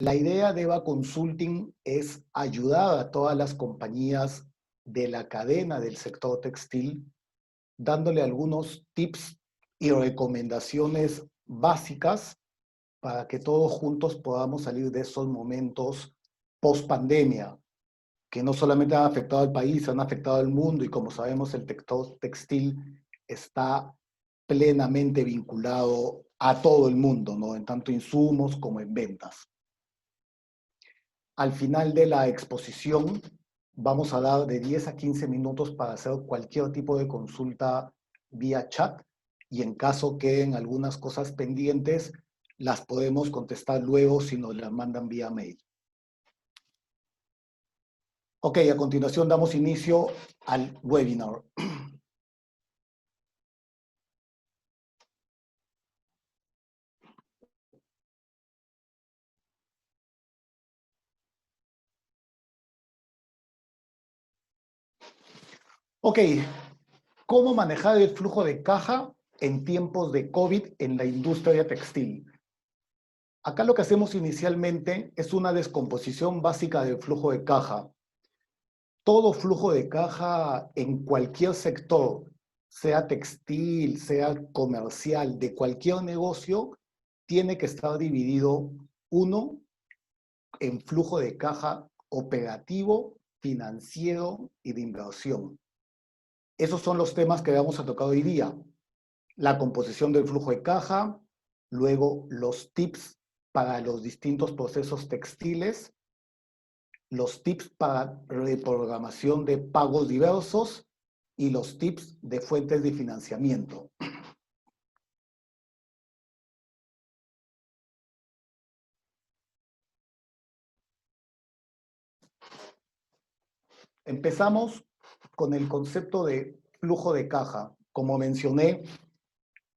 La idea de EVA Consulting es ayudar a todas las compañías de la cadena del sector textil, dándole algunos tips y recomendaciones básicas para que todos juntos podamos salir de esos momentos post pandemia, que no solamente han afectado al país, han afectado al mundo y como sabemos el sector textil está plenamente vinculado a todo el mundo, ¿no? En tanto insumos como en ventas. Al final de la exposición vamos a dar de 10 a 15 minutos para hacer cualquier tipo de consulta vía chat y en caso queden algunas cosas pendientes, las podemos contestar luego si nos las mandan vía mail. Ok, a continuación damos inicio al webinar. Ok, ¿cómo manejar el flujo de caja en tiempos de COVID en la industria textil? Acá lo que hacemos inicialmente es una descomposición básica del flujo de caja. Todo flujo de caja en cualquier sector, sea textil, sea comercial, de cualquier negocio, tiene que estar dividido, uno, en flujo de caja operativo, financiero y de inversión. Esos son los temas que vamos a tocar hoy día. La composición del flujo de caja, luego los tips para los distintos procesos textiles, los tips para reprogramación de pagos diversos y los tips de fuentes de financiamiento. Empezamos con el concepto de flujo de caja. Como mencioné,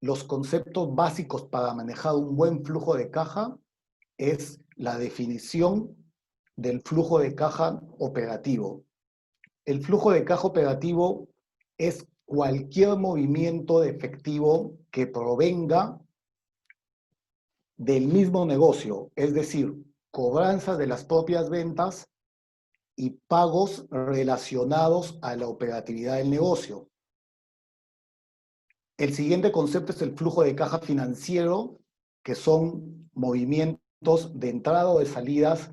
los conceptos básicos para manejar un buen flujo de caja es la definición del flujo de caja operativo. El flujo de caja operativo es cualquier movimiento de efectivo que provenga del mismo negocio, es decir, cobranzas de las propias ventas y pagos relacionados a la operatividad del negocio. El siguiente concepto es el flujo de caja financiero, que son movimientos de entrada o de salidas,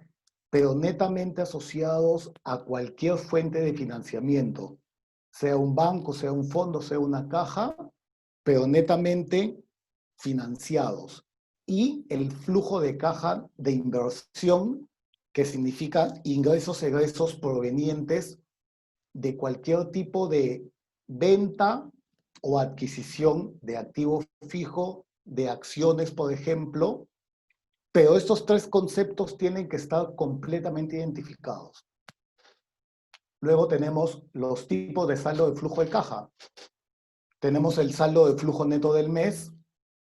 pero netamente asociados a cualquier fuente de financiamiento, sea un banco, sea un fondo, sea una caja, pero netamente financiados. Y el flujo de caja de inversión, que significa ingresos, egresos provenientes de cualquier tipo de venta o adquisición de activo fijo, de acciones, por ejemplo, pero estos tres conceptos tienen que estar completamente identificados. Luego tenemos los tipos de saldo de flujo de caja. Tenemos el saldo de flujo neto del mes,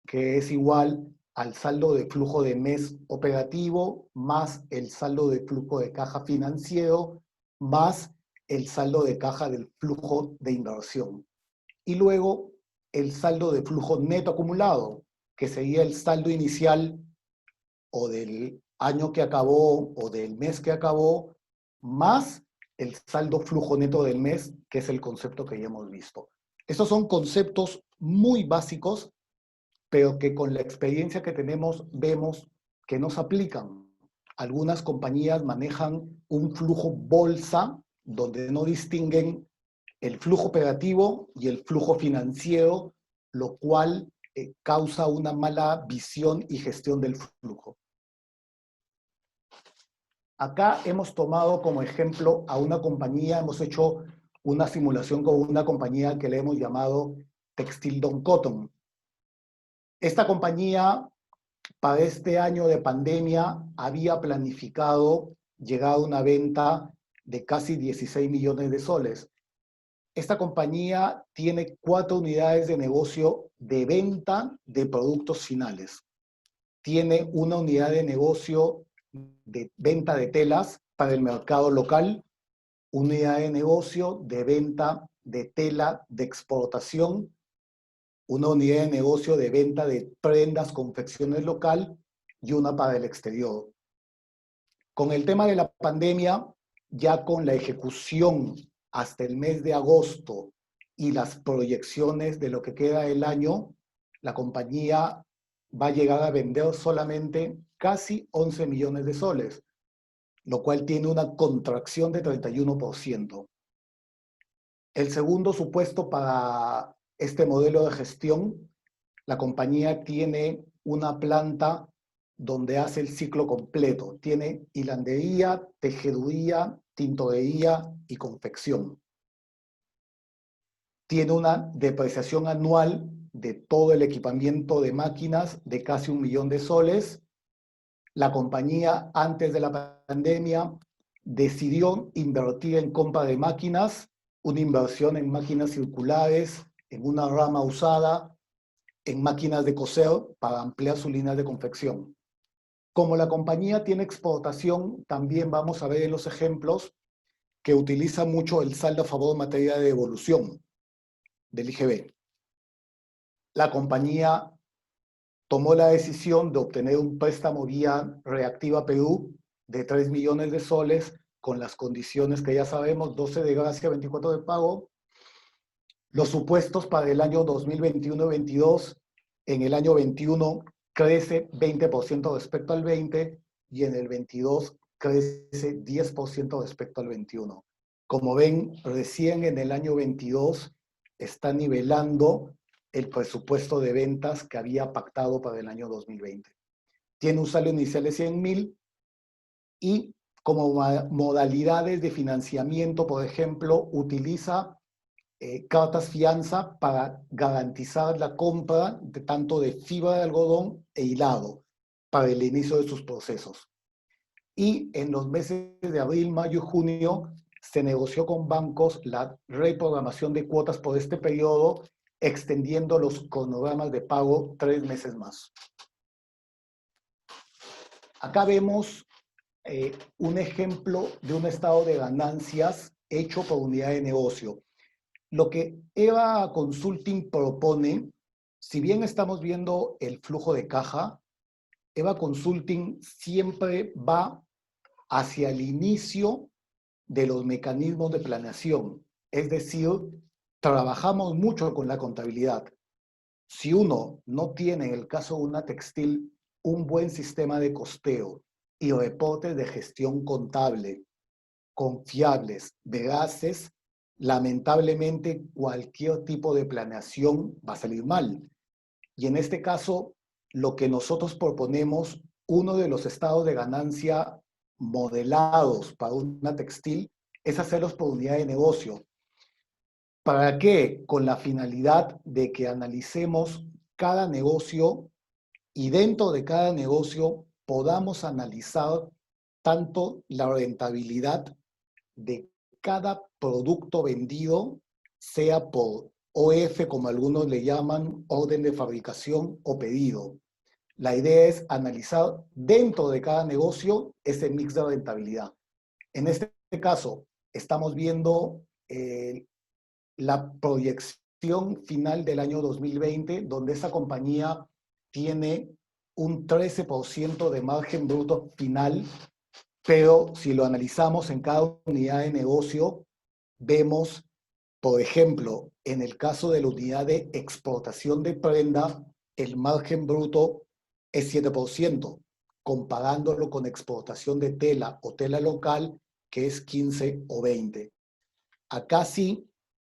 que es igual al saldo de flujo de mes operativo, más el saldo de flujo de caja financiero, más el saldo de caja del flujo de inversión. Y luego el saldo de flujo neto acumulado, que sería el saldo inicial o del año que acabó o del mes que acabó, más el saldo flujo neto del mes, que es el concepto que ya hemos visto. Estos son conceptos muy básicos, pero que con la experiencia que tenemos vemos que no se aplican. Algunas compañías manejan un flujo bolsa donde no distinguen el flujo operativo y el flujo financiero, lo cual causa una mala visión y gestión del flujo. Acá hemos tomado como ejemplo a una compañía, hemos hecho una simulación con una compañía que le hemos llamado Textil Don Cotton. Esta compañía para este año de pandemia había planificado llegar a una venta de casi 16 millones de soles. Esta compañía tiene 4 unidades de negocio de venta de productos finales. Tiene una unidad de negocio de venta de telas para el mercado local, una unidad de negocio de venta de tela de exportación, una unidad de negocio de venta de prendas, confecciones local y una para el exterior. Con el tema de la pandemia, ya con la ejecución hasta el mes de agosto y las proyecciones de lo que queda del año, la compañía va a llegar a vender solamente casi 11 millones de soles, lo cual tiene una contracción de 31%. El segundo supuesto para este modelo de gestión, la compañía tiene una planta donde hace el ciclo completo. Tiene hilandería, tejeduría, tintorería y confección. Tiene una depreciación anual de todo el equipamiento de máquinas de casi 1 millón de soles. La compañía, antes de la pandemia, decidió invertir en compra de máquinas, una inversión en máquinas circulares, en una rama usada, en máquinas de coser para ampliar su línea de confección. Como la compañía tiene exportación, también vamos a ver en los ejemplos que utiliza mucho el saldo a favor en materia de devolución del IGB. La compañía tomó la decisión de obtener un préstamo vía Reactiva Perú de 3 millones de soles con las condiciones que ya sabemos, 12 de gracia, 24 de pago. Los supuestos para el año 2021-22, en el año 21 crece 20% respecto al 20 y en el 22 crece 10% respecto al 21. Como ven, recién en el año 22 está nivelando el presupuesto de ventas que había pactado para el año 2020. Tiene un saldo inicial de 100.000 y como modalidades de financiamiento, por ejemplo, utiliza cartas fianza para garantizar la compra de tanto de fibra de algodón e hilado para el inicio de sus procesos. Y en los meses de abril, mayo y junio se negoció con bancos la reprogramación de cuotas por este periodo, extendiendo los cronogramas de pago 3 meses más. Acá vemos un ejemplo de un estado de ganancias hecho por unidad de negocio. Lo que EVA Consulting propone, si bien estamos viendo el flujo de caja, EVA Consulting siempre va hacia el inicio de los mecanismos de planeación. Es decir, trabajamos mucho con la contabilidad. Si uno no tiene, en el caso de una textil, un buen sistema de costeo y reportes de gestión contable confiables, veraces, lamentablemente cualquier tipo de planeación va a salir mal. Y en este caso, lo que nosotros proponemos, uno de los estados de ganancia modelados para una textil, es hacerlos por unidad de negocio. ¿Para qué? Con la finalidad de que analicemos cada negocio y dentro de cada negocio podamos analizar tanto la rentabilidad de cada producto vendido, sea por OF, como algunos le llaman, orden de fabricación o pedido. La idea es analizar dentro de cada negocio ese mix de rentabilidad. En este caso, estamos viendo la proyección final del año 2020, donde esa compañía tiene un 13% de margen bruto final, pero si lo analizamos en cada unidad de negocio, vemos, por ejemplo, en el caso de la unidad de exportación de prenda, el margen bruto es 7%, comparándolo con exportación de tela o tela local, que es 15 o 20. Acá sí,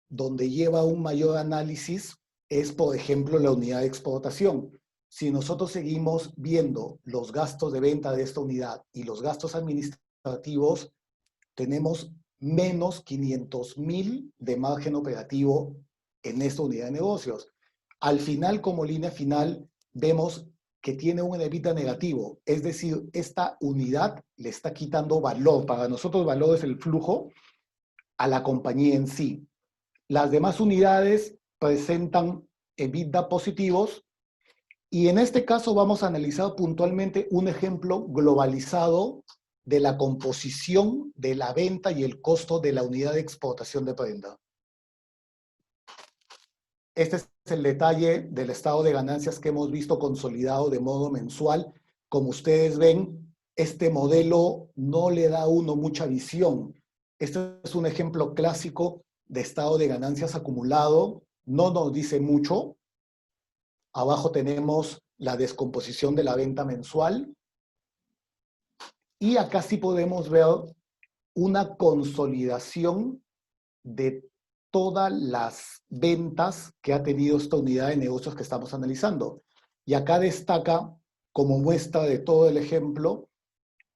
donde lleva un mayor análisis es, por ejemplo, la unidad de exportación. Si nosotros seguimos viendo los gastos de venta de esta unidad y los gastos administrativos, tenemos menos 500.000 de margen operativo en esta unidad de negocios. Al final, como línea final, vemos que tiene un EBITDA negativo, es decir, esta unidad le está quitando valor. Para nosotros, valor es el flujo a la compañía en sí. Las demás unidades presentan EBITDA positivos y en este caso vamos a analizar puntualmente un ejemplo globalizado de la composición de la venta y el costo de la unidad de exportación de prenda. Este es el detalle del estado de ganancias que hemos visto consolidado de modo mensual. Como ustedes ven, este modelo no le da a uno mucha visión. Este es un ejemplo clásico de estado de ganancias acumulado, no nos dice mucho. Abajo tenemos la descomposición de la venta mensual. Y acá sí podemos ver una consolidación de todas las ventas que ha tenido esta unidad de negocios que estamos analizando. Y acá destaca, como muestra de todo el ejemplo,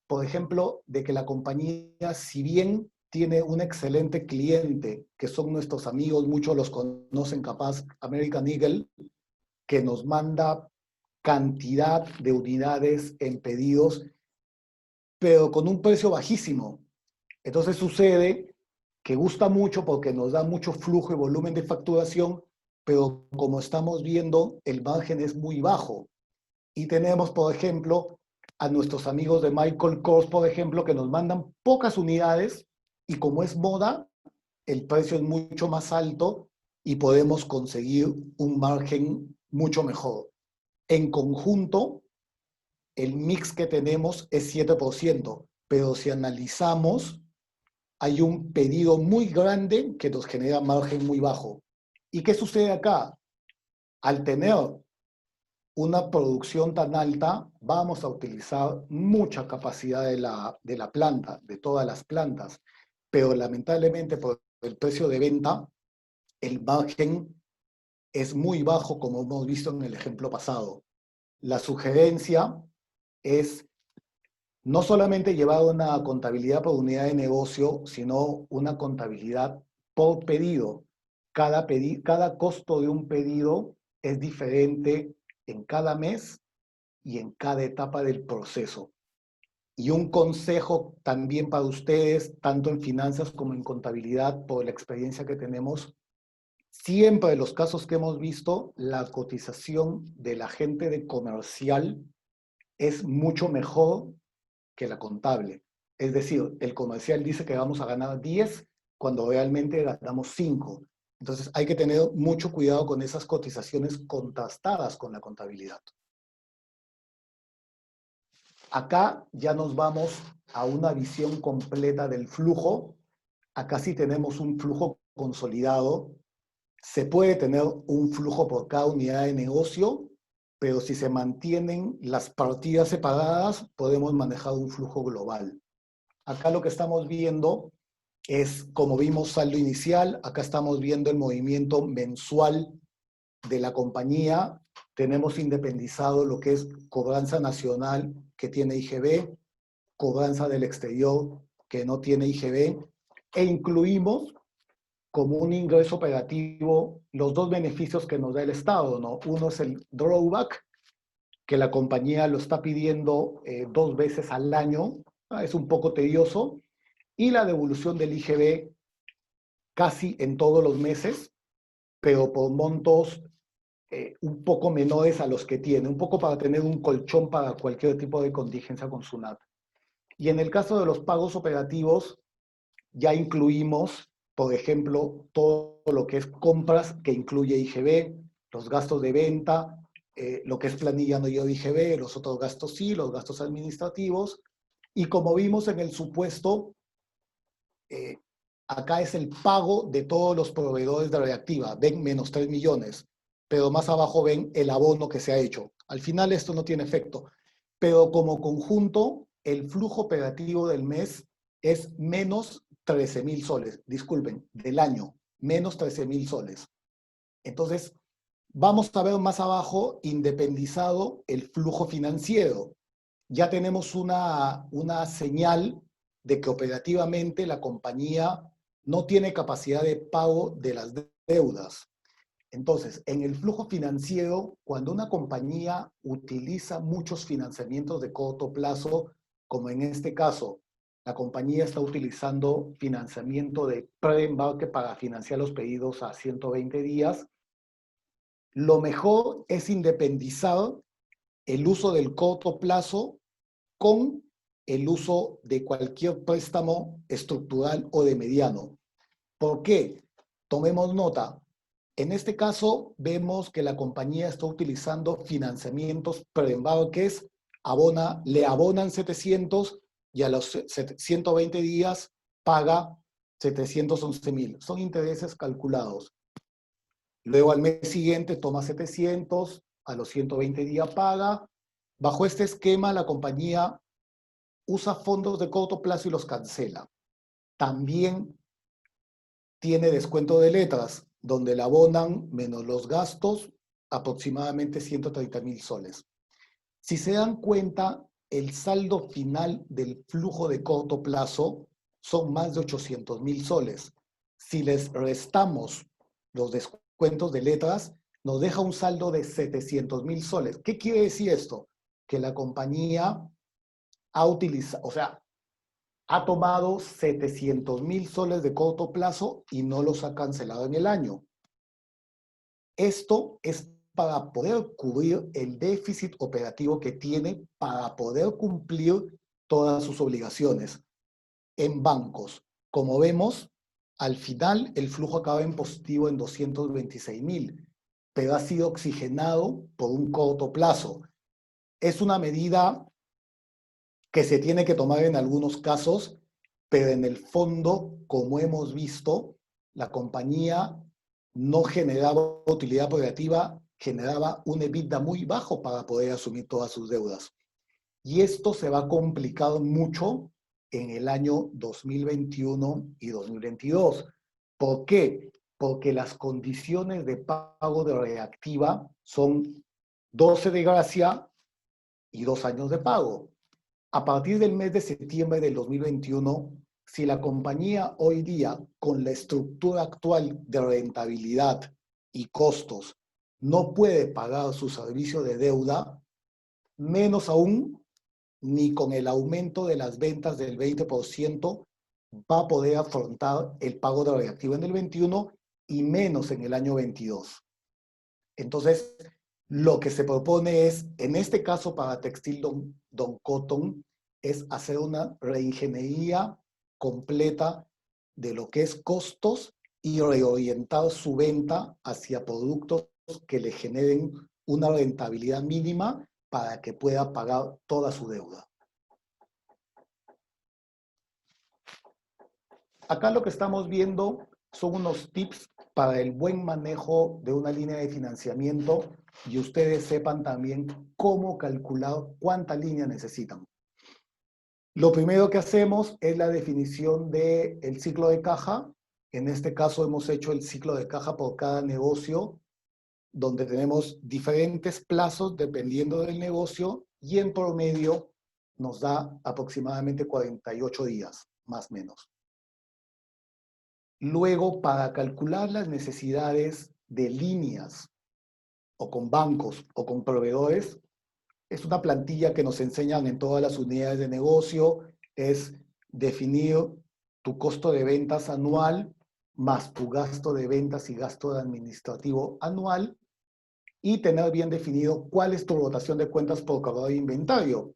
por ejemplo, de que la compañía, si bien tiene un excelente cliente, que son nuestros amigos, muchos los conocen capaz, American Eagle, que nos manda cantidad de unidades en pedidos, pero con un precio bajísimo. Entonces sucede que gusta mucho porque nos da mucho flujo y volumen de facturación, pero como estamos viendo, el margen es muy bajo. Y tenemos, por ejemplo, a nuestros amigos de Michael Kors, por ejemplo, que nos mandan pocas unidades y como es moda, el precio es mucho más alto y podemos conseguir un margen mucho mejor. En conjunto, el mix que tenemos es 7%, pero si analizamos, hay un pedido muy grande que nos genera margen muy bajo. ¿Y qué sucede acá? Al tener una producción tan alta, vamos a utilizar mucha capacidad de la planta, de todas las plantas, pero lamentablemente por el precio de venta, el margen es muy bajo, como hemos visto en el ejemplo pasado. La sugerencia es no solamente llevar una contabilidad por unidad de negocio, sino una contabilidad por pedido. Cada costo de un pedido es diferente en cada mes y en cada etapa del proceso. Y un consejo también para ustedes, tanto en finanzas como en contabilidad, por la experiencia que tenemos, siempre en los casos que hemos visto, la cotización del agente de comercial es mucho mejor que la contable. Es decir, el comercial dice que vamos a ganar 10 cuando realmente ganamos 5. Entonces hay que tener mucho cuidado con esas cotizaciones contrastadas con la contabilidad. Acá ya nos vamos a una visión completa del flujo. Acá sí tenemos un flujo consolidado. Se puede tener un flujo por cada unidad de negocio, pero si se mantienen las partidas separadas, podemos manejar un flujo global. Acá lo que estamos viendo es, como vimos saldo inicial, acá estamos viendo el movimiento mensual de la compañía. Tenemos independizado lo que es cobranza nacional que tiene IGB, cobranza del exterior que no tiene IGB, e incluimos como un ingreso operativo los dos beneficios que nos da el Estado, ¿no? Uno es el drawback, que la compañía lo está pidiendo 2 veces al año, es un poco tedioso, y la devolución del IGB casi en todos los meses, pero por montos un poco menores a los que tiene, un poco para tener un colchón para cualquier tipo de contingencia con SUNAT. Y en el caso de los pagos operativos, ya incluimos, por ejemplo, todo lo que es compras que incluye IGB, los gastos de venta, lo que es planilla no lleva IGB, los otros gastos sí, los gastos administrativos. Y como vimos en el supuesto, eh, acá es el pago de todos los proveedores de Reactiva, ven menos 3 millones, pero más abajo ven el abono que se ha hecho. Al final esto no tiene efecto, pero como conjunto, el flujo operativo del mes es menos 13.000 soles, disculpen, del año, menos 13.000 soles. Entonces, vamos a ver más abajo, independizado el flujo financiero. Ya tenemos una señal de que operativamente la compañía no tiene capacidad de pago de las deudas. Entonces, en el flujo financiero, cuando una compañía utiliza muchos financiamientos de corto plazo, como en este caso, la compañía está utilizando financiamiento de preembarque para financiar los pedidos a 120 días, lo mejor es independizar el uso del corto plazo con el uso de cualquier préstamo estructural o de mediano. ¿Por qué? Tomemos nota. En este caso, vemos que la compañía está utilizando financiamientos preembarques le abonan 700 y a los 120 días paga 711.000. Son intereses calculados. Luego al mes siguiente toma 700, a los 120 días paga. Bajo este esquema, la compañía usa fondos de corto plazo y los cancela. También tiene descuento de letras, donde le abonan menos los gastos aproximadamente 130.000 soles. Si se dan cuenta, el saldo final del flujo de corto plazo son más de 800.000 soles. Si les restamos los descuentos de letras, nos deja un saldo de 700.000 soles. ¿Qué quiere decir esto? Que la compañía ha tomado 700.000 soles de corto plazo y no los ha cancelado en el año. Esto es para poder cubrir el déficit operativo que tiene para poder cumplir todas sus obligaciones. En bancos, como vemos, al final el flujo acaba en positivo en 226.000, pero ha sido oxigenado por un corto plazo. Es una medida que se tiene que tomar en algunos casos, pero en el fondo, como hemos visto, la compañía no generaba utilidad operativa, generaba un EBITDA muy bajo para poder asumir todas sus deudas. Y esto se va a complicar mucho en el año 2021 y 2022. ¿Por qué? Porque las condiciones de pago de reactiva son 12 de gracia y 2 años de pago. A partir del mes de septiembre del 2021, si la compañía hoy día, con la estructura actual de rentabilidad y costos, no puede pagar su servicio de deuda, menos aún, ni con el aumento de las ventas del 20%, va a poder afrontar el pago de reactivo en el 21 y menos en el año 22. Entonces, lo que se propone es, en este caso para Textil Don Cotton, es hacer una reingeniería completa de lo que es costos y reorientar su venta hacia productos que le generen una rentabilidad mínima para que pueda pagar toda su deuda. Acá lo que estamos viendo son unos tips para el buen manejo de una línea de financiamiento y ustedes sepan también cómo calcular cuánta línea necesitan. Lo primero que hacemos es la definición del ciclo de caja. En este caso hemos hecho el ciclo de caja por cada negocio, donde tenemos diferentes plazos dependiendo del negocio y en promedio nos da aproximadamente 48 días, más o menos. Luego, para calcular las necesidades de líneas o con bancos o con proveedores, es una plantilla que nos enseñan en todas las unidades de negocio, es definir tu costo de ventas anual más tu gasto de ventas y gasto administrativo anual y tener bien definido cuál es tu rotación de cuentas por cargador de inventario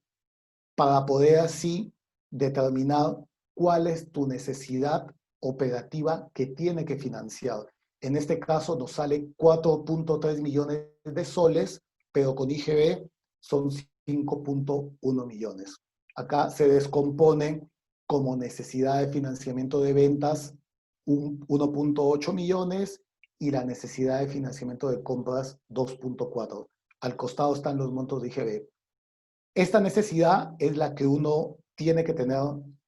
para poder así determinar cuál es tu necesidad operativa que tiene que financiar. En este caso nos sale 4.3 millones de soles, pero con IGB son 5.1 millones. Acá se descompone como necesidad de financiamiento de ventas 1.8 millones y la necesidad de financiamiento de compras 2.4. Al costado están los montos de IGB. Esta necesidad es la que uno tiene que tener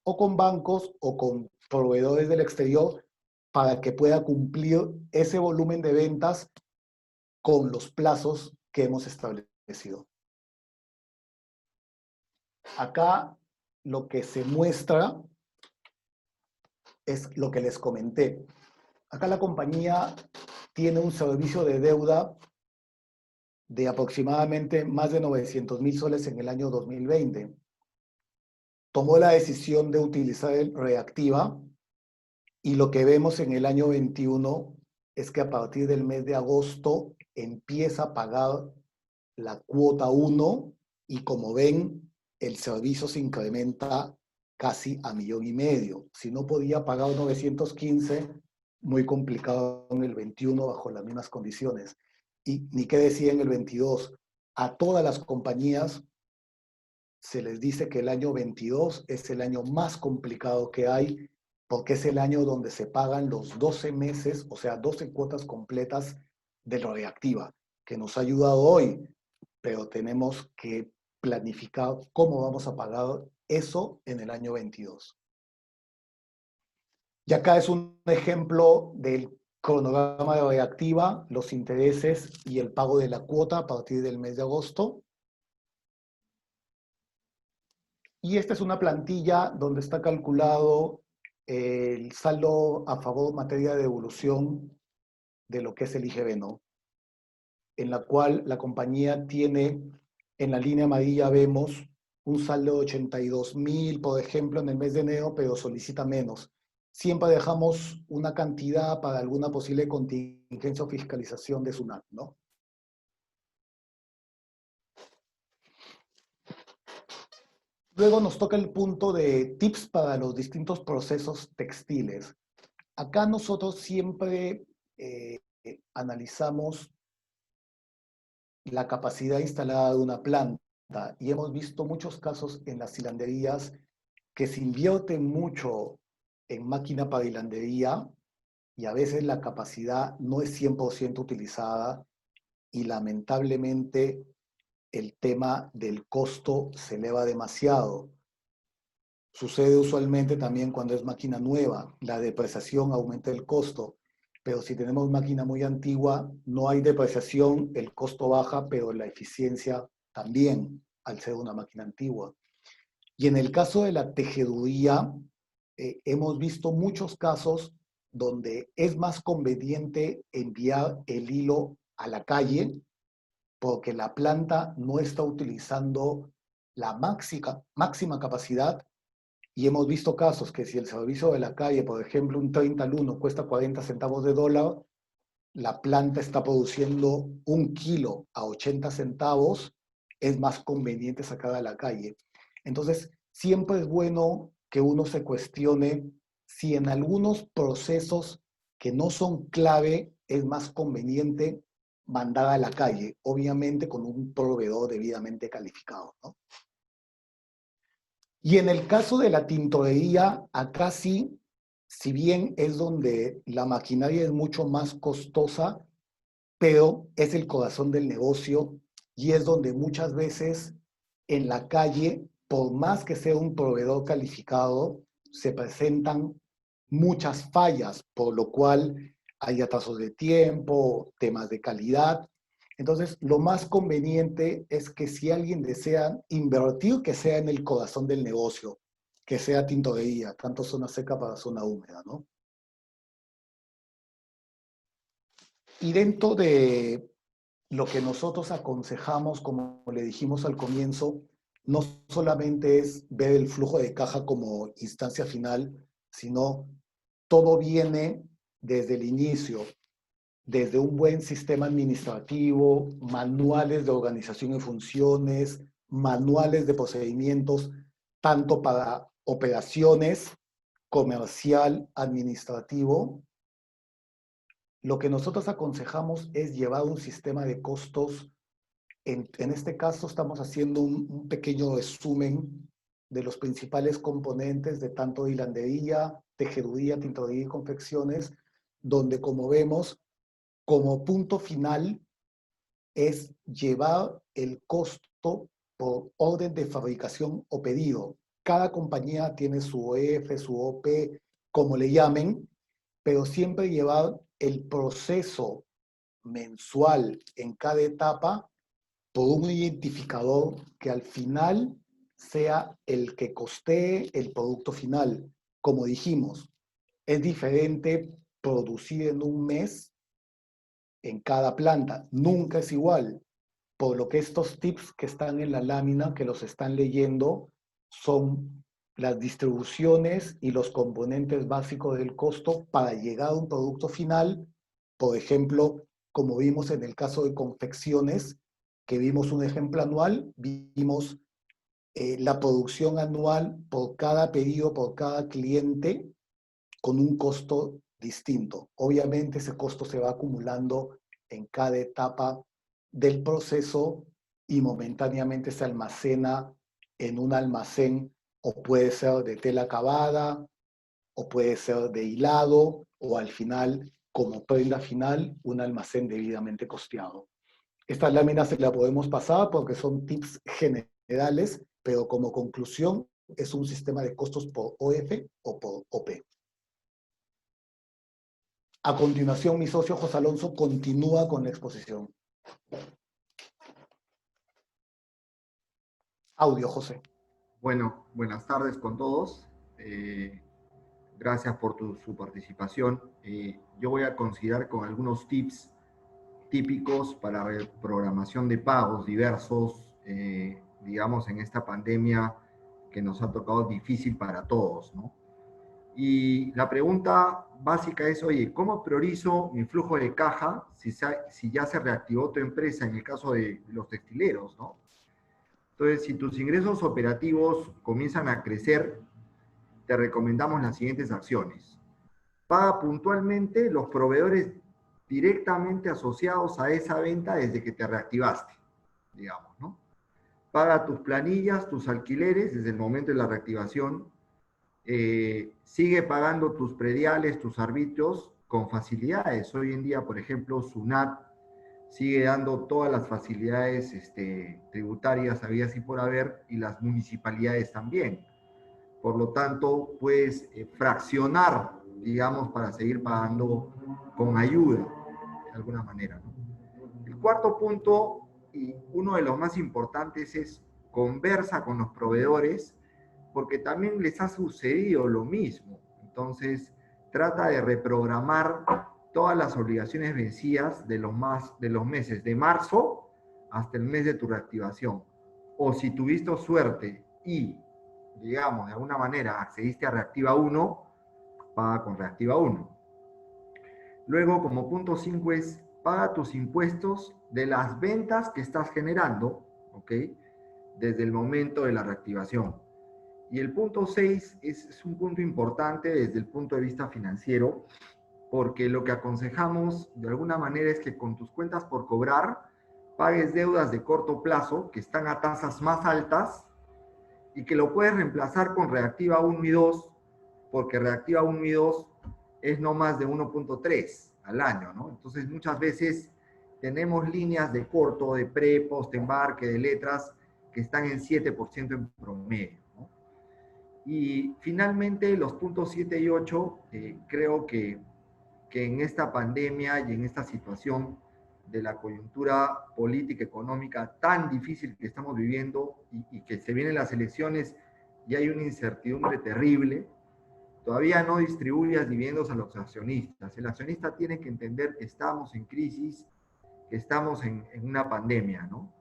o con bancos o con proveedores del exterior para que pueda cumplir ese volumen de ventas con los plazos que hemos establecido. Acá lo que se muestra es lo que les comenté. Acá la compañía tiene un servicio de deuda de aproximadamente más de 900.000 soles en el año 2020. Tomó la decisión de utilizar el reactiva y lo que vemos en el año 21 es que a partir del mes de agosto empieza a pagar la cuota 1 y como ven, el servicio se incrementa casi a 1,5 millones. Si no podía pagar 915, muy complicado en el 21 bajo las mismas condiciones. Y ni qué decir en el 22, a todas las compañías se les dice que el año 22 es el año más complicado que hay, porque es el año donde se pagan los 12 meses, o sea, 12 cuotas completas de la reactiva, que nos ha ayudado hoy, pero tenemos que planificar cómo vamos a pagar eso en el año 22. Y acá es un ejemplo del cronograma de reactiva, los intereses y el pago de la cuota a partir del mes de agosto. Y esta es una plantilla donde está calculado el saldo a favor en materia de devolución de lo que es el IGB, ¿no? En la cual la compañía tiene, en la línea amarilla vemos un saldo de 82.000, por ejemplo, en el mes de enero, pero solicita menos. Siempre dejamos una cantidad para alguna posible contingencia o fiscalización de SUNAT, ¿no? Luego nos toca el punto de tips para los distintos procesos textiles. Acá nosotros siempre analizamos la capacidad instalada de una planta y hemos visto muchos casos en las hilanderías que se invierte mucho en máquina para hilandería y a veces la capacidad no es 100% utilizada y lamentablemente el tema del costo se eleva demasiado. Sucede usualmente también cuando es máquina nueva, la depreciación aumenta el costo, pero si tenemos máquina muy antigua, no hay depreciación, el costo baja, pero la eficiencia también, al ser una máquina antigua. Y en el caso de la tejeduría, hemos visto muchos casos donde es más conveniente enviar el hilo a la calle porque la planta no está utilizando la máxima capacidad y hemos visto casos que si el servicio de la calle, por ejemplo, un 30 al 1 cuesta 40 centavos de dólar, la planta está produciendo 1 kilo a 80 centavos, es más conveniente sacar a la calle. Entonces, siempre es bueno que uno se cuestione si en algunos procesos que no son clave es más conveniente mandar a la calle, obviamente con un proveedor debidamente calificado, ¿no? Y en el caso de la tintorería, acá sí, si bien es donde la maquinaria es mucho más costosa, pero es el corazón del negocio y es donde muchas veces en la calle, por más que sea un proveedor calificado, se presentan muchas fallas, por lo cual hay atrasos de tiempo, temas de calidad. Entonces, lo más conveniente es que si alguien desea invertir, que sea en el corazón del negocio, que sea tintorería, tanto zona seca para zona húmeda, ¿no? Y dentro de lo que nosotros aconsejamos, como le dijimos al comienzo, no solamente es ver el flujo de caja como instancia final, sino todo viene desde el inicio, desde un buen sistema administrativo, manuales de organización y funciones, manuales de procedimientos, tanto para operaciones, comercial, administrativo. Lo que nosotros aconsejamos es llevar un sistema de costos. En este caso estamos haciendo un pequeño resumen de los principales componentes de tanto hilandería, tejeduría, tintorería y confecciones, donde como vemos, como punto final es llevar el costo por orden de fabricación o pedido. Cada compañía tiene su OF, su OP, como le llamen, pero siempre llevar el proceso mensual en cada etapa por un identificador que al final sea el que costee el producto final. Como dijimos, es diferente producir en un mes en cada planta, nunca es igual, por lo que estos tips que están en la lámina, que los están leyendo, son las distribuciones y los componentes básicos del costo para llegar a un producto final. Por ejemplo, como vimos en el caso de confecciones, que vimos un ejemplo anual, vimos la producción anual por cada pedido, por cada cliente, con un costo distinto. Obviamente ese costo se va acumulando en cada etapa del proceso y momentáneamente se almacena en un almacén, o puede ser de tela acabada, o puede ser de hilado, o al final, como prenda final, un almacén debidamente costeado. Estas láminas se las podemos pasar porque son tips generales, pero como conclusión es un sistema de costos por OF o por OP. A continuación, mi socio José Alonso continúa con la exposición. Audio, José. Bueno, buenas tardes con todos. Gracias por su participación. Yo voy a considerar con algunos tips típicos para reprogramación de pagos diversos, digamos, en esta pandemia que nos ha tocado difícil para todos, ¿no? Y la pregunta básica es, oye, ¿cómo priorizo mi flujo de caja si ya se reactivó tu empresa en el caso de los textileros, ¿no? Entonces, si tus ingresos operativos comienzan a crecer, te recomendamos las siguientes acciones. Paga puntualmente los proveedores directamente asociados a esa venta desde que te reactivaste, digamos, ¿no? Paga tus planillas, tus alquileres desde el momento de la reactivación. Sigue pagando tus prediales, tus arbitrios con facilidades. Hoy en día, por ejemplo, SUNAT sigue dando todas las facilidades tributarias habidas y por haber, y las municipalidades también. Por lo tanto, puedes fraccionar, digamos, para seguir pagando con ayuda, de alguna manera, ¿no? El cuarto punto, y uno de los más importantes, es conversa con los proveedores, porque también les ha sucedido lo mismo. Entonces, trata de reprogramar todas las obligaciones vencidas de los meses de marzo hasta el mes de tu reactivación. O si tuviste suerte y, digamos, de alguna manera accediste a Reactiva 1, paga con Reactiva 1. Luego, como punto 5 es, paga tus impuestos de las ventas que estás generando, ¿ok? Desde el momento de la reactivación. Y el punto 6 es un punto importante desde el punto de vista financiero, porque lo que aconsejamos de alguna manera es que con tus cuentas por cobrar pagues deudas de corto plazo que están a tasas más altas y que lo puedes reemplazar con Reactiva 1 y 2, porque Reactiva 1 y 2 es no más de 1.3 al año, ¿no? Entonces muchas veces tenemos líneas de corto, de pre, post, embarque, de letras que están en 7% en promedio, ¿no? Y finalmente los puntos 7 y 8, creo que en esta pandemia y en esta situación de la coyuntura política económica tan difícil que estamos viviendo y que se vienen las elecciones y hay una incertidumbre terrible, todavía no distribuyas dividendos a los accionistas. El accionista tiene que entender que estamos en crisis, que estamos en una pandemia, ¿no?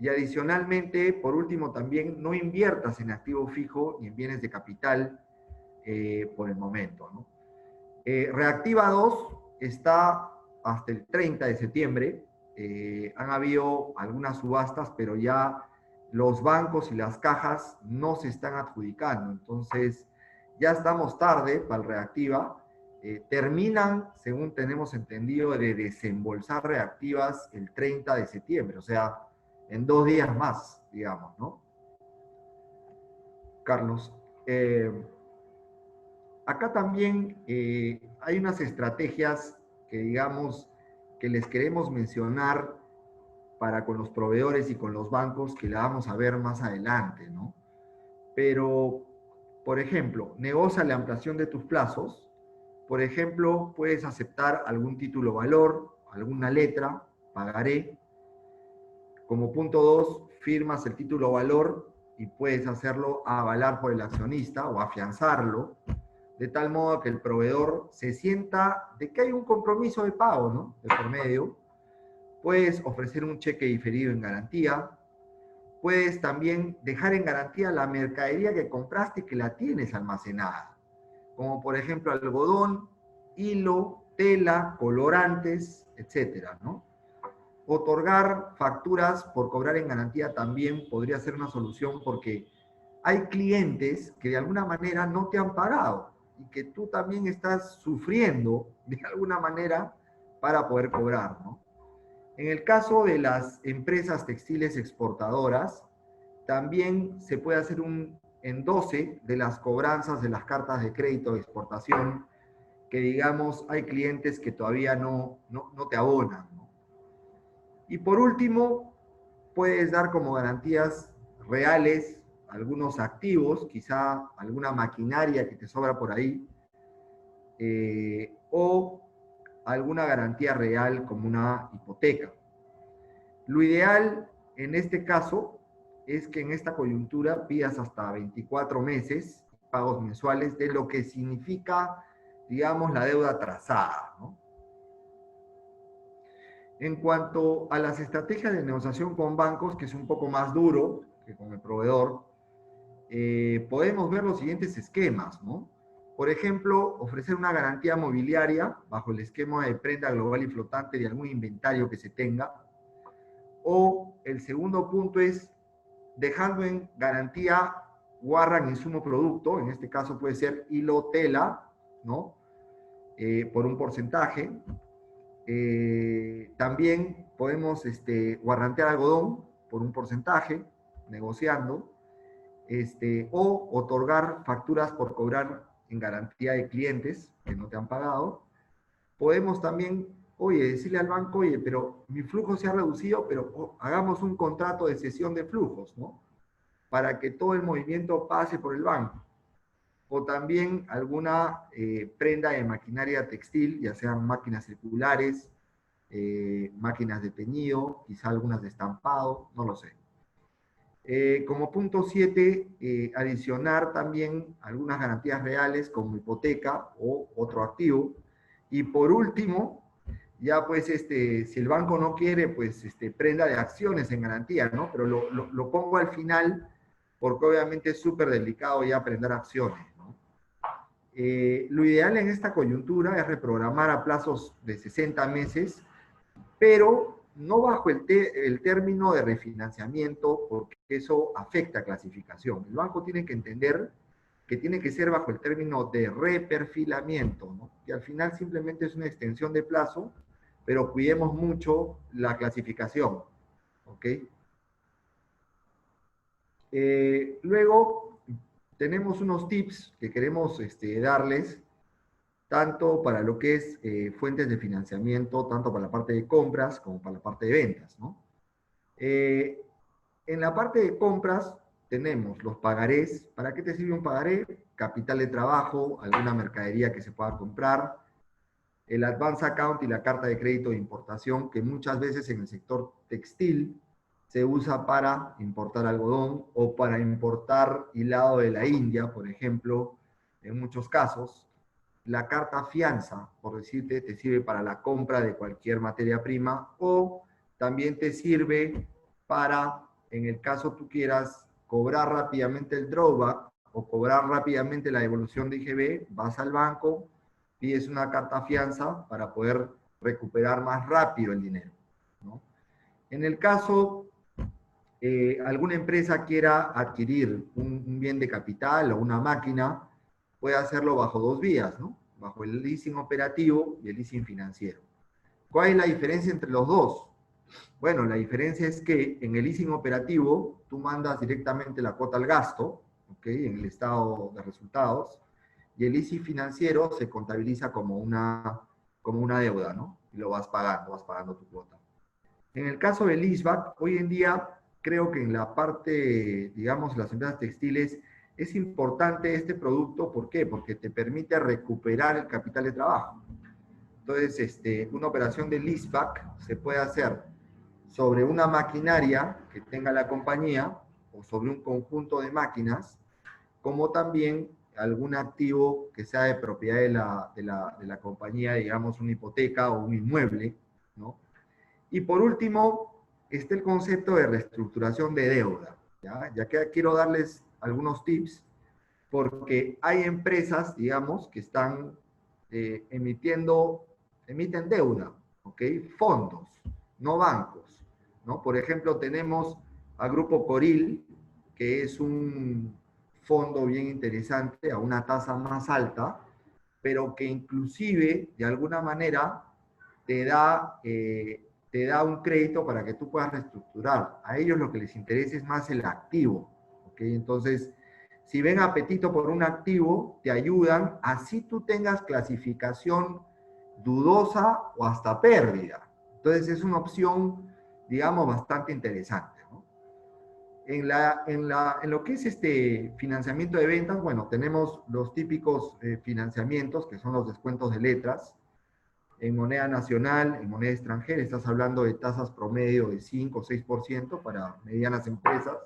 Y adicionalmente, por último, también no inviertas en activo fijo ni en bienes de capital por el momento, ¿no? Reactiva 2 está hasta el 30 de septiembre. Han habido algunas subastas, pero ya los bancos y las cajas no se están adjudicando. Entonces, ya estamos tarde para el Reactiva. Terminan, según tenemos entendido, de desembolsar reactivas el 30 de septiembre, o sea, en 2 días más, digamos, ¿no? Carlos. Acá también hay unas estrategias que, digamos, que les queremos mencionar para con los proveedores y con los bancos que la vamos a ver más adelante, ¿no? Pero, por ejemplo, negocia la ampliación de tus plazos. Por ejemplo, puedes aceptar algún título valor, alguna letra, pagaré. Como punto 2, firmas el título valor y puedes hacerlo avalar por el accionista o afianzarlo, de tal modo que el proveedor se sienta de que hay un compromiso de pago, ¿no? De por medio. Puedes ofrecer un cheque diferido en garantía. Puedes también dejar en garantía la mercadería que compraste y que la tienes almacenada, como por ejemplo algodón, hilo, tela, colorantes, etcétera, ¿no? Otorgar facturas por cobrar en garantía también podría ser una solución, porque hay clientes que de alguna manera no te han pagado y que tú también estás sufriendo de alguna manera para poder cobrar, ¿no? En el caso de las empresas textiles exportadoras, También se puede hacer un endose de las cobranzas de las cartas de crédito de exportación, que digamos hay clientes que todavía no te abonan, ¿no? Y por último, puedes dar como garantías reales algunos activos, quizá alguna maquinaria que te sobra por ahí, o alguna garantía real como una hipoteca. Lo ideal en este caso es que en esta coyuntura pidas hasta 24 meses, pagos mensuales, de lo que significa, digamos, la deuda atrasada, ¿no? En cuanto a las estrategias de negociación con bancos, que es un poco más duro que con el proveedor, podemos ver los siguientes esquemas, ¿no? Por ejemplo, ofrecer una garantía mobiliaria bajo el esquema de prenda global y flotante de algún inventario que se tenga. O el segundo punto es dejando en garantía Warran insumo producto, en este caso puede ser hilo tela, ¿no? Por un porcentaje. También podemos guarrantear algodón por un porcentaje, negociando, o otorgar facturas por cobrar en garantía de clientes que no te han pagado. Podemos también, oye, decirle al banco, oye, pero mi flujo se ha reducido, pero hagamos un contrato de cesión de flujos, ¿no? Para que todo el movimiento pase por el banco. O también alguna prenda de maquinaria textil, ya sean máquinas circulares, máquinas de teñido, quizá algunas de estampado, no lo sé. Como punto 7, adicionar también algunas garantías reales como hipoteca o otro activo. Y por último, ya pues si el banco no quiere, pues prenda de acciones en garantía, ¿no? Pero lo pongo al final porque obviamente es súper delicado ya prender acciones, ¿no? Lo ideal en esta coyuntura es reprogramar a plazos de 60 meses, pero no bajo el término de refinanciamiento, porque eso afecta a clasificación. El banco tiene que entender que tiene que ser bajo el término de reperfilamiento, ¿no? Que al final simplemente es una extensión de plazo, pero cuidemos mucho la clasificación, ¿ok? Luego, tenemos unos tips que queremos darles, tanto para lo que es fuentes de financiamiento, tanto para la parte de compras como para la parte de ventas, ¿no? En la parte de compras tenemos los pagarés. ¿Para qué te sirve un pagaré? Capital de trabajo, alguna mercadería que se pueda comprar, el advance account y la carta de crédito de importación, que muchas veces en el sector textil se usa para importar algodón o para importar hilado de la India, por ejemplo, en muchos casos. La carta fianza, por decirte, te sirve para la compra de cualquier materia prima, o también te sirve para, en el caso tú quieras cobrar rápidamente el drawback o cobrar rápidamente la devolución de IGB, vas al banco, pides una carta fianza para poder recuperar más rápido el dinero, ¿no? En el caso alguna empresa quiera adquirir un bien de capital o una máquina, puede hacerlo bajo dos vías, ¿no? Bajo el leasing operativo y el leasing financiero. ¿Cuál es la diferencia entre los dos? Bueno, la diferencia es que en el leasing operativo tú mandas directamente la cuota al gasto, ¿ok? En el estado de resultados, y el leasing financiero se contabiliza como una deuda, ¿no? Y lo vas pagando tu cuota. En el caso del leaseback, hoy en día creo que en la parte, digamos, las empresas textiles, es importante este producto. ¿Por qué? Porque te permite recuperar el capital de trabajo. Entonces, una operación de leaseback se puede hacer sobre una maquinaria que tenga la compañía o sobre un conjunto de máquinas, como también algún activo que sea de propiedad de la compañía, digamos, una hipoteca o un inmueble, ¿no? Y por último, está el concepto de reestructuración de deuda. Ya que quiero darles algunos tips, porque hay empresas, digamos, que están emiten deuda, ¿ok? Fondos, no bancos, ¿no? Por ejemplo, tenemos a Grupo Coril, que es un fondo bien interesante, a una tasa más alta, pero que inclusive, de alguna manera, te da te da un crédito para que tú puedas reestructurar. A ellos lo que les interesa es más el activo, ¿ok? Entonces, si ven apetito por un activo, te ayudan, así tú tengas clasificación dudosa o hasta pérdida. Entonces, es una opción, digamos, bastante interesante, ¿no? En lo que es este financiamiento de ventas, bueno, tenemos los típicos financiamientos, que son los descuentos de letras. En moneda nacional, en moneda extranjera, estás hablando de tasas promedio de 5 o 6% para medianas empresas.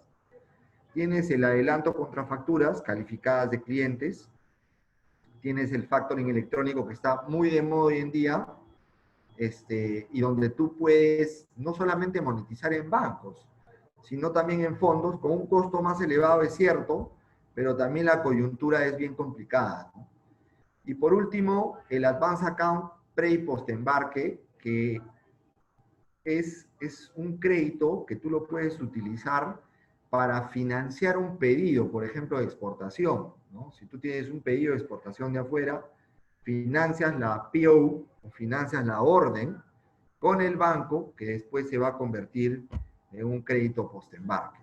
Tienes el adelanto contra facturas calificadas de clientes. Tienes el factoring electrónico que está muy de moda hoy en día, y donde tú puedes no solamente monetizar en bancos, sino también en fondos, con un costo más elevado, es cierto, pero también la coyuntura es bien complicada, ¿no? Y por último, el Advance Account pre y post embarque, que es un crédito que tú lo puedes utilizar para financiar un pedido, por ejemplo, de exportación, ¿no? Si tú tienes un pedido de exportación de afuera, financias la PO o financias la orden con el banco, que después se va a convertir en un crédito post-embarque.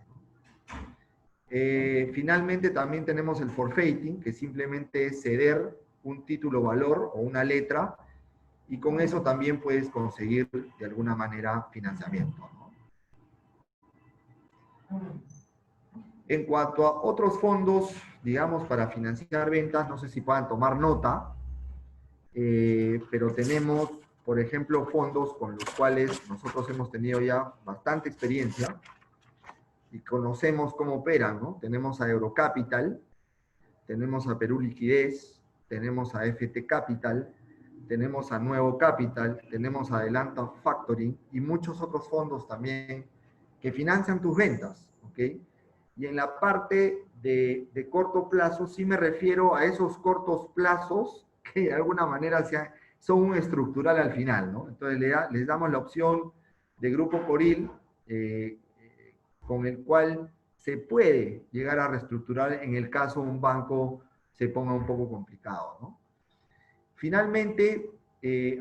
Finalmente también tenemos el forfeiting, que simplemente es ceder un título valor o una letra, y con eso también puedes conseguir de alguna manera financiamiento, ¿no? En cuanto a otros fondos, digamos, para financiar ventas, no sé si puedan tomar nota, pero tenemos, por ejemplo, fondos con los cuales nosotros hemos tenido ya bastante experiencia y conocemos cómo operan, ¿no? Tenemos a Eurocapital, tenemos a Perú Liquidez, tenemos a FT Capital, tenemos a Nuevo Capital, tenemos a Adelanta Factoring y muchos otros fondos también que financian tus ventas, ¿ok? Y en la parte de corto plazo, sí me refiero a esos cortos plazos que de alguna manera son un estructural al final, ¿no? Entonces les damos la opción de Grupo Coril, con el cual se puede llegar a reestructurar en el caso un banco se ponga un poco complicado, ¿no? Finalmente,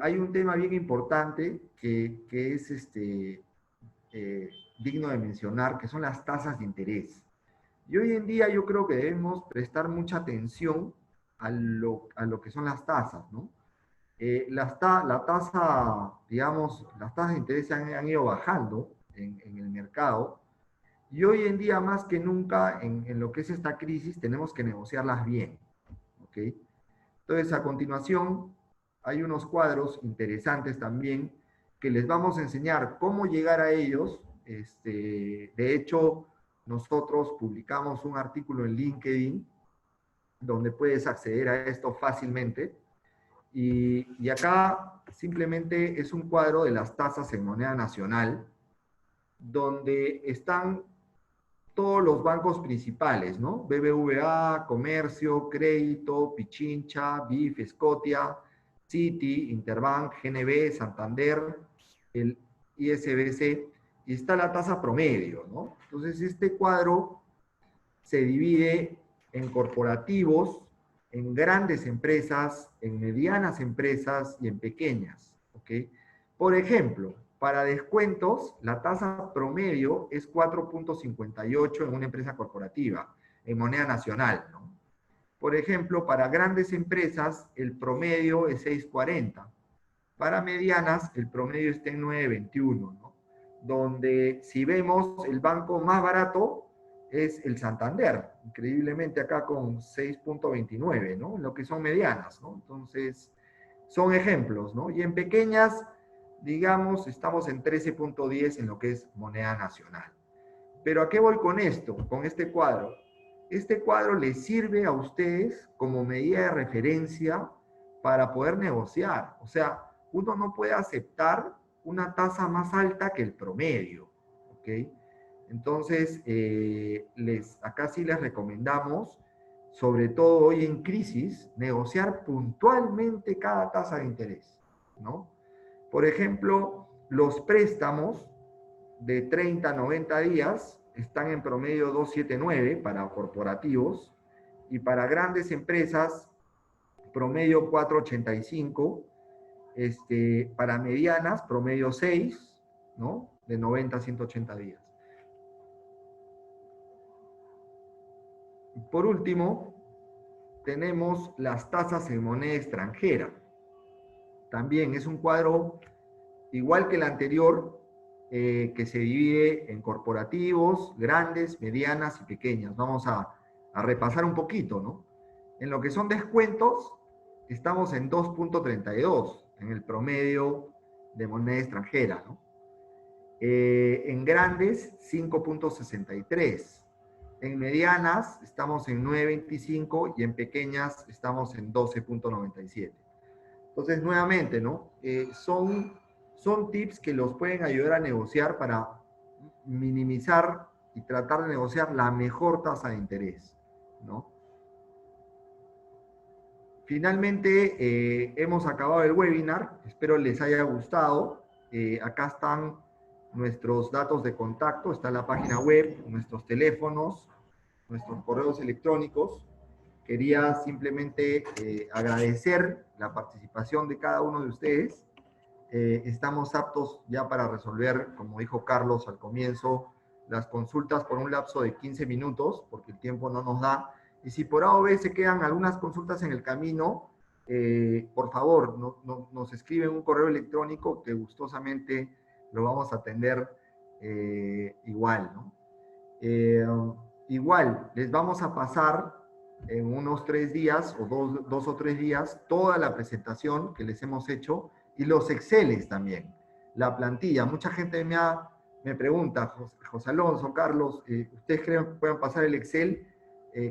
hay un tema bien importante que es digno de mencionar, que son las tasas de interés. Y hoy en día yo creo que debemos prestar mucha atención a lo que son las tasas, ¿no? La tasa, digamos, las tasas de interés han ido bajando en el mercado, y hoy en día más que nunca en lo que es esta crisis tenemos que negociarlas bien, ¿ok? Entonces, a continuación, hay unos cuadros interesantes también que les vamos a enseñar cómo llegar a ellos. De hecho, nosotros publicamos un artículo en LinkedIn donde puedes acceder a esto fácilmente. Y acá simplemente es un cuadro de las tasas en moneda nacional, donde están todos los bancos principales, ¿no? BBVA, Comercio, Crédito, Pichincha, BIF, Scotia, Citi, Interbank, GNB, Santander, el ISBC, y está la tasa promedio, ¿no? Entonces, este cuadro se divide en corporativos, en grandes empresas, en medianas empresas y en pequeñas, ¿ok? Por ejemplo, para descuentos, la tasa promedio es 4.58 en una empresa corporativa, en moneda nacional, ¿no? Por ejemplo, para grandes empresas, el promedio es 6.40. Para medianas, el promedio está en 9.21, ¿no? Donde, si vemos, el banco más barato es el Santander, increíblemente acá con 6.29, ¿no? Lo que son medianas, ¿no? Entonces, son ejemplos, ¿no? Y en pequeñas, digamos, estamos en 13.10 en lo que es moneda nacional. Pero ¿a qué voy con esto, con este cuadro? Este cuadro les sirve a ustedes como medida de referencia para poder negociar. O sea, uno no puede aceptar una tasa más alta que el promedio, ¿ok? Entonces, acá sí les recomendamos, sobre todo hoy en crisis, negociar puntualmente cada tasa de interés, ¿no? Por ejemplo, los préstamos de 30 a 90 días están en promedio 2.79 para corporativos, y para grandes empresas promedio 4.85, para medianas promedio 6, ¿no? De 90 a 180 días. Por último, tenemos las tasas en moneda extranjera. También es un cuadro igual que el anterior, que se divide en corporativos, grandes, medianas y pequeñas. Vamos a repasar un poquito, ¿no? En lo que son descuentos, estamos en 2.32 en el promedio de moneda extranjera, ¿no? En grandes, 5.63. En medianas estamos en 9.25 y en pequeñas estamos en 12.97. Entonces, nuevamente, ¿no? Son tips que los pueden ayudar a negociar para minimizar y tratar de negociar la mejor tasa de interés, ¿no? Finalmente, hemos acabado el webinar. Espero les haya gustado. Acá están nuestros datos de contacto, está la página web, nuestros teléfonos, nuestros correos electrónicos. Quería simplemente agradecer la participación de cada uno de ustedes. Estamos aptos ya para resolver, como dijo Carlos al comienzo, las consultas por un lapso de 15 minutos, porque el tiempo no nos da. Y si por A o B se quedan algunas consultas en el camino, por favor, nos escriben un correo electrónico que gustosamente lo vamos a atender igual, ¿no? Igual, les vamos a pasar en unos 3 días o dos o 3 días toda la presentación que les hemos hecho y los Exceles también, la plantilla. Mucha gente me pregunta, José Alonso, Carlos, ¿ustedes creen que puedan pasar el Excel?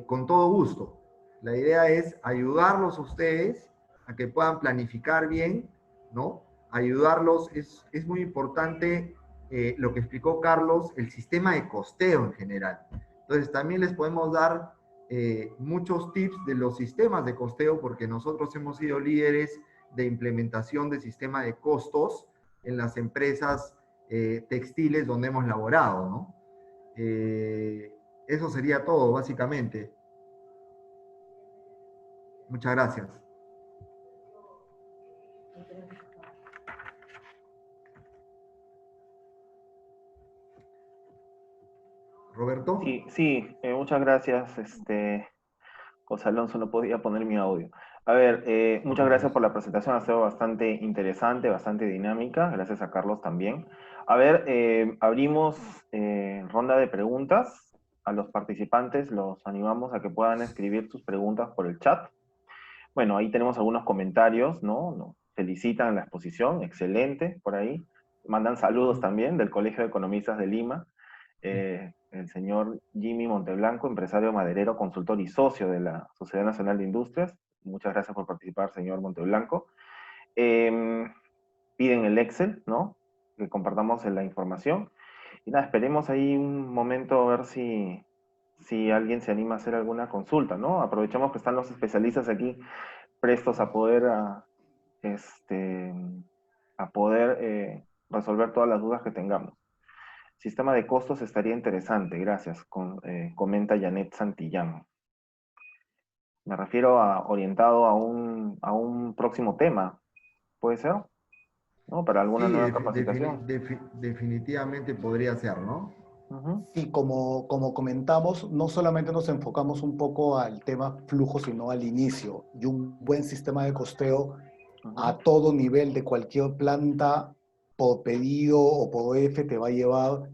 Con todo gusto. La idea es ayudarlos a ustedes a que puedan planificar bien, ¿no? Ayudarlos, es muy importante lo que explicó Carlos, el sistema de costeo en general. Entonces también les podemos dar muchos tips de los sistemas de costeo, porque nosotros hemos sido líderes de implementación de sistema de costos en las empresas textiles donde hemos laborado, ¿no? Eso sería todo, básicamente. Muchas gracias. Roberto. Sí, muchas gracias, José Alonso, no podía poner mi audio. A ver, muchas gracias por la presentación, ha sido bastante interesante, bastante dinámica, gracias a Carlos también. A ver, abrimos ronda de preguntas a los participantes, los animamos a que puedan escribir sus preguntas por el chat. Bueno, ahí tenemos algunos comentarios, ¿no? Nos felicitan la exposición, excelente, por ahí. Mandan saludos también del Colegio de Economistas de Lima. El señor Jimmy Monteblanco, empresario maderero, consultor y socio de la Sociedad Nacional de Industrias. Muchas gracias por participar, señor Monteblanco. Piden el Excel, ¿no? Que compartamos la información. Y nada, esperemos ahí un momento a ver si alguien se anima a hacer alguna consulta, ¿no? Aprovechamos que están los especialistas aquí prestos a poder, resolver todas las dudas que tengamos. Sistema de costos estaría interesante, gracias, comenta Janet Santillán. Me refiero a orientado a un próximo tema, ¿puede ser? ¿No? Para alguna Sí, nueva capacitación. definitivamente podría ser, ¿no? Y como comentamos, no solamente nos enfocamos un poco al tema flujo, sino al inicio. Y un buen sistema de costeo a todo nivel de cualquier planta, por pedido o por OF, te va a llevar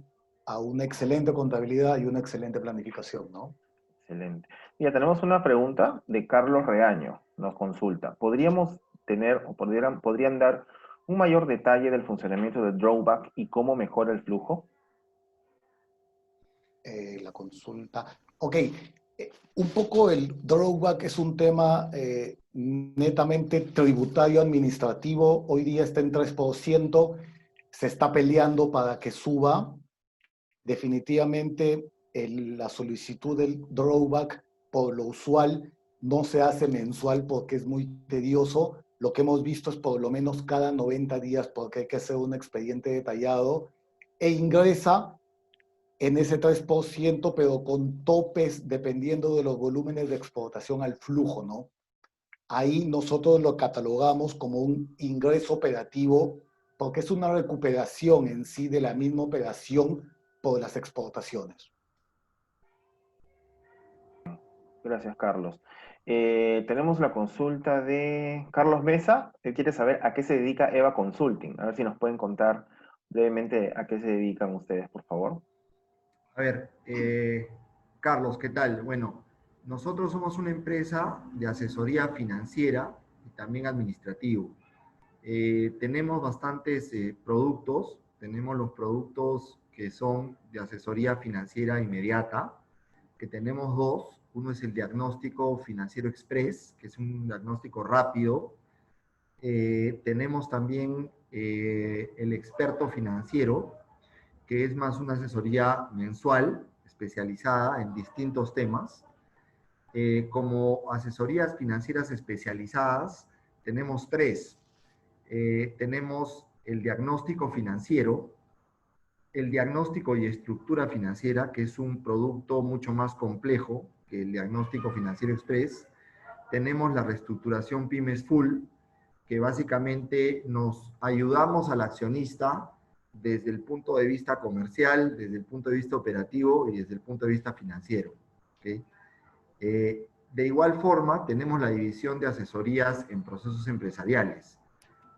a una excelente contabilidad y una excelente planificación, ¿no? Excelente. Ya tenemos una pregunta de Carlos Reaño, nos consulta. ¿Podríamos tener o podrían dar un mayor detalle del funcionamiento de drawback y cómo mejora el flujo? La consulta. Ok, un poco el drawback es un tema netamente tributario administrativo. Hoy día está en 3%, se está peleando para que suba. Definitivamente la solicitud del drawback por lo usual no se hace mensual porque es muy tedioso. Lo que hemos visto es por lo menos cada 90 días porque hay que hacer un expediente detallado e ingresa en ese 3%, pero con topes dependiendo de los volúmenes de exportación al flujo, ¿no? Ahí nosotros lo catalogamos como un ingreso operativo porque es una recuperación en sí de la misma operación por las exportaciones. Gracias, Carlos. Tenemos la consulta de Carlos Mesa. Él quiere saber a qué se dedica Eva Consulting. A ver si nos pueden contar brevemente a qué se dedican ustedes, por favor. A ver, Carlos, ¿qué tal? Bueno, nosotros somos una empresa de asesoría financiera y también administrativo. Tenemos bastantes productos. Tenemos los productos que son de asesoría financiera inmediata, que tenemos dos. Uno es el diagnóstico financiero express, que es un diagnóstico rápido. Tenemos también el experto financiero, que es más una asesoría mensual, especializada en distintos temas. Como asesorías financieras especializadas, tenemos tres. Tenemos el diagnóstico financiero, el diagnóstico y estructura financiera, que es un producto mucho más complejo que el diagnóstico financiero express. Tenemos la reestructuración Pymes Full, que básicamente nos ayudamos al accionista desde el punto de vista comercial, desde el punto de vista operativo y desde el punto de vista financiero. ¿Okay? De igual forma, tenemos la división de asesorías en procesos empresariales,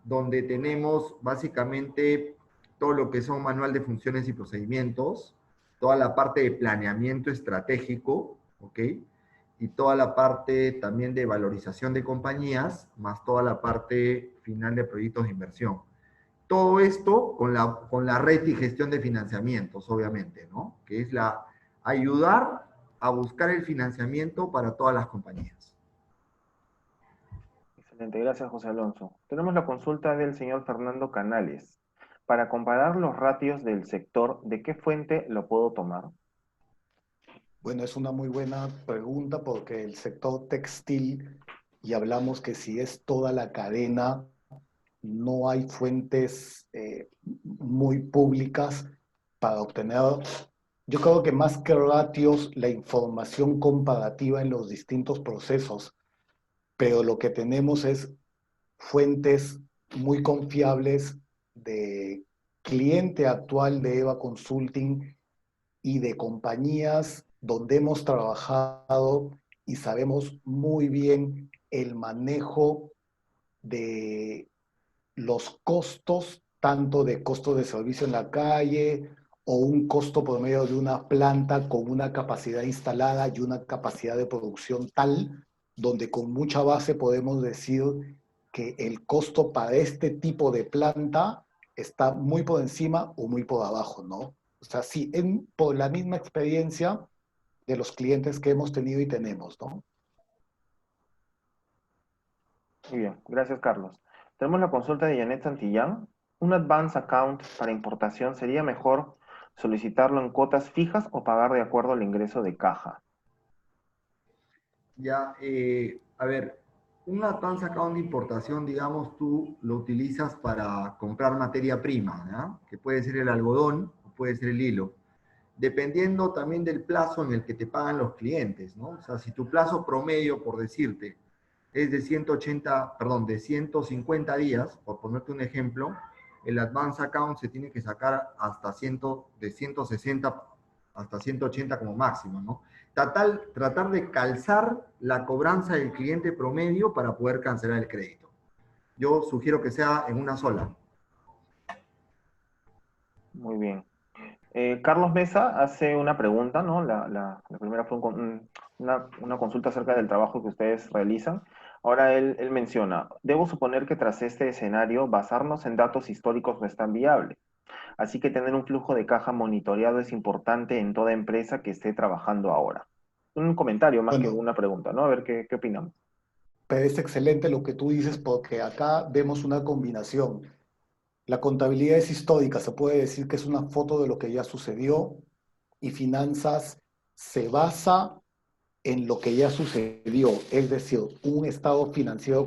donde tenemos básicamente todo lo que son manual de funciones y procedimientos, toda la parte de planeamiento estratégico, ¿ok? Y toda la parte también de valorización de compañías, más toda la parte final de proyectos de inversión. Todo esto con la red y gestión de financiamientos, obviamente, ¿no? Que es ayudar a buscar el financiamiento para todas las compañías. Excelente, gracias, José Alonso. Tenemos la consulta del señor Fernando Canales. Para comparar los ratios del sector, ¿de qué fuente lo puedo tomar? Bueno, es una muy buena pregunta porque el sector textil, y hablamos que si es toda la cadena, no hay fuentes muy públicas para obtener, yo creo que más que ratios, la información comparativa en los distintos procesos, pero lo que tenemos es fuentes muy confiables de cliente actual de Eva Consulting y de compañías donde hemos trabajado y sabemos muy bien el manejo de los costos, tanto de costo de servicio en la calle o un costo por medio de una planta con una capacidad instalada y una capacidad de producción tal, donde con mucha base podemos decir que el costo para este tipo de planta está muy por encima o muy por abajo, ¿no? O sea, sí, por la misma experiencia de los clientes que hemos tenido y tenemos, ¿no? Muy bien, gracias, Carlos. Tenemos la consulta de Janet Santillán. ¿Un advance account para importación sería mejor solicitarlo en cuotas fijas o pagar de acuerdo al ingreso de caja? Ya, a ver, un advance account de importación, digamos, tú lo utilizas para comprar materia prima, ¿ya? Que puede ser el algodón o puede ser el hilo, dependiendo también del plazo en el que te pagan los clientes, ¿no? O sea, si tu plazo promedio, por decirte, es de 180, perdón, de 150 días, por ponerte un ejemplo, el advance account se tiene que sacar hasta de 160 hasta 180 como máximo, ¿no? Tratar de calzar la cobranza del cliente promedio para poder cancelar el crédito. Yo sugiero que sea en una sola. Muy bien. Carlos Mesa hace una pregunta, ¿no? La primera fue una consulta acerca del trabajo que ustedes realizan. Ahora él menciona, debo suponer que tras este escenario, basarnos en datos históricos no es tan viable. Así que tener un flujo de caja monitoreado es importante en toda empresa que esté trabajando ahora. Un comentario más que Bueno, una pregunta, ¿no? A ver qué opinamos. pero es excelente lo que tú dices porque acá vemos una combinación. La contabilidad es histórica, se puede decir que es una foto de lo que ya sucedió y finanzas se basa en lo que ya sucedió, es decir, un estado financiero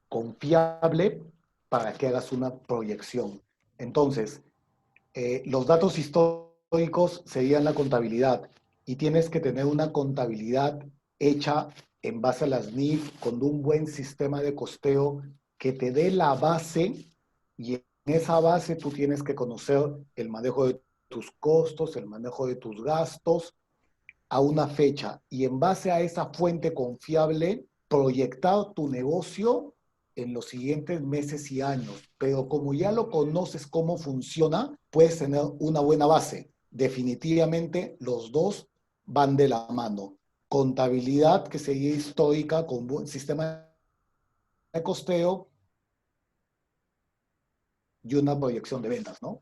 confiable para que hagas una proyección. Entonces, los datos históricos serían la contabilidad y tienes que tener una contabilidad hecha en base a las NIF con un buen sistema de costeo que te dé la base y esa base tú tienes que conocer el manejo de tus costos, el manejo de tus gastos a una fecha y en base a esa fuente confiable proyectar tu negocio en los siguientes meses y años. Pero como ya lo conoces cómo funciona, puedes tener una buena base. Definitivamente los dos van de la mano. Contabilidad que sería histórica con buen sistema de costeo y una proyección de ventas, ¿no?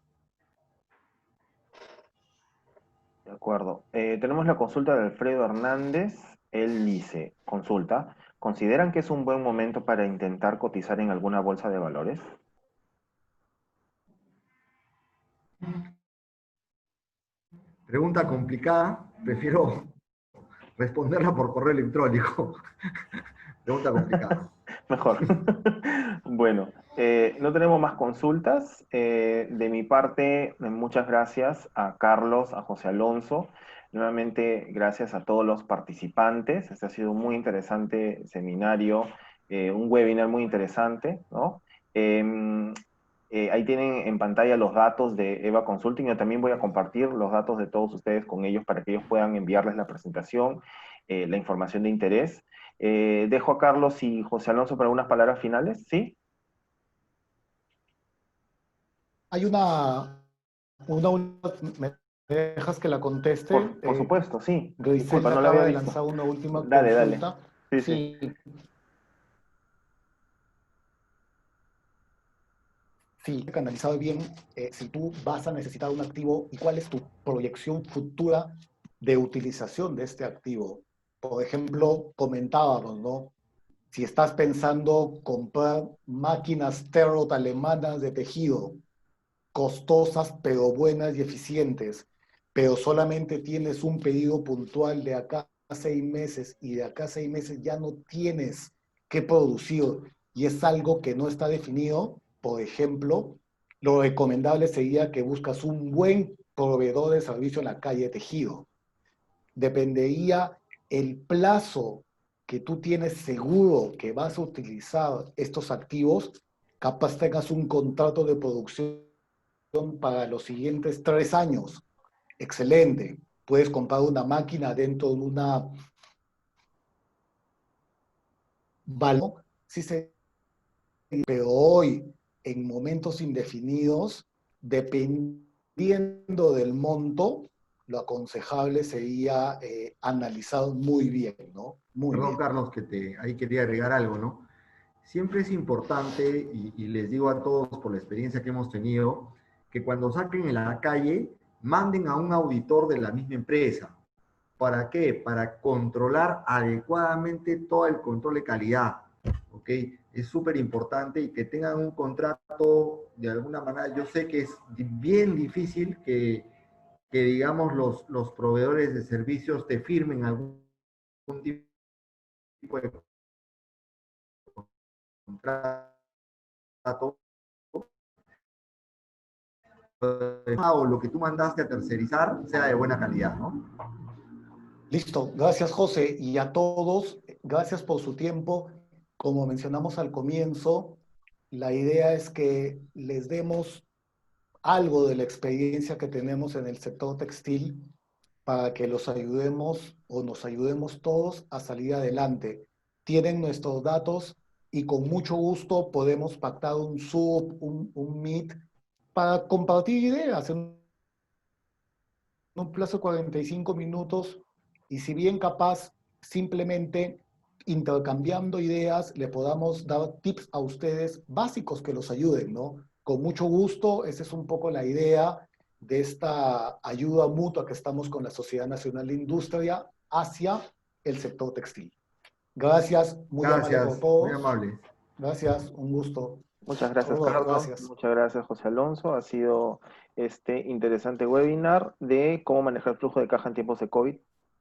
De acuerdo. Tenemos la consulta de Alfredo Hernández. Él dice, consulta, ¿consideran que es un buen momento para intentar cotizar en alguna bolsa de valores? Pregunta complicada, prefiero responderla por correo electrónico. Pregunta complicada. Mejor. Bueno, no tenemos más consultas. De mi parte, muchas gracias a Carlos, a José Alonso. Nuevamente, gracias a todos los participantes. Este ha sido un muy interesante seminario, un webinar muy interesante, ¿no? Ahí tienen en pantalla los datos de Eva Consulting. Yo también voy a compartir los datos de todos ustedes con ellos para que ellos puedan enviarles la presentación, la información de interés. Dejo a Carlos y José Alonso para unas palabras finales, ¿sí? Hay ¿me dejas que la conteste? Por supuesto, sí. Disculpa, Grisel no la había acaba de visto. lanzar una última Dale, dale. consulta. Sí, sí. Sí, sí, canalizado bien, si tú vas a necesitar un activo y cuál es tu proyección futura de utilización de este activo. Por ejemplo, comentábamos, ¿no? Si estás pensando comprar máquinas Terrot alemanas de tejido, costosas pero buenas y eficientes, pero solamente tienes un pedido puntual de acá a 6 meses y de acá a 6 meses ya no tienes que producir y es algo que no está definido, por ejemplo, lo recomendable sería que buscas un buen proveedor de servicio en la calle de tejido. Dependería el plazo que tú tienes seguro que vas a utilizar estos activos, capaz tengas un contrato de producción para los siguientes 3 años. Excelente. Puedes comprar una máquina dentro de una valor, sí se, pero hoy, en momentos indefinidos, dependiendo del monto, lo aconsejable sería analizar muy bien, ¿no? Muy Perdón, bien. Carlos, ahí quería agregar algo, ¿no? Siempre es importante, y les digo a todos por la experiencia que hemos tenido, que cuando saquen en la calle, manden a un auditor de la misma empresa. ¿Para qué? Para controlar adecuadamente todo el control de calidad. ¿Ok? Es súper importante y que tengan un contrato de alguna manera. Yo sé que es bien difícil que digamos, los proveedores de servicios te firmen algún tipo de contrato o lo que tú mandaste a tercerizar sea de buena calidad, ¿no? Listo. Gracias, José. Y a todos, gracias por su tiempo. Como mencionamos al comienzo, la idea es que les demos algo de la experiencia que tenemos en el sector textil para que los ayudemos o nos ayudemos todos a salir adelante. Tienen nuestros datos y con mucho gusto podemos pactar un Zoom, un Meet para compartir ideas en un plazo de 45 minutos y si bien capaz simplemente intercambiando ideas le podamos dar tips a ustedes básicos que los ayuden, ¿no? Con mucho gusto, esa es un poco la idea de esta ayuda mutua que estamos con la Sociedad Nacional de Industria hacia el sector textil. Gracias, muy amable por Gracias, muy todos. amables. Gracias, un gusto. Muchas gracias, Saludos, Carlos. gracias. Muchas gracias, José Alonso. Ha sido este interesante webinar de cómo manejar el flujo de caja en tiempos de COVID,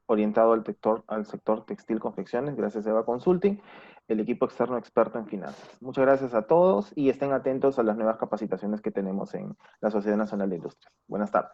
orientado al sector textil confecciones, gracias a Eva Consulting, el equipo externo experto en finanzas. Muchas gracias a todos y estén atentos a las nuevas capacitaciones que tenemos en la Sociedad Nacional de Industrias. Buenas tardes.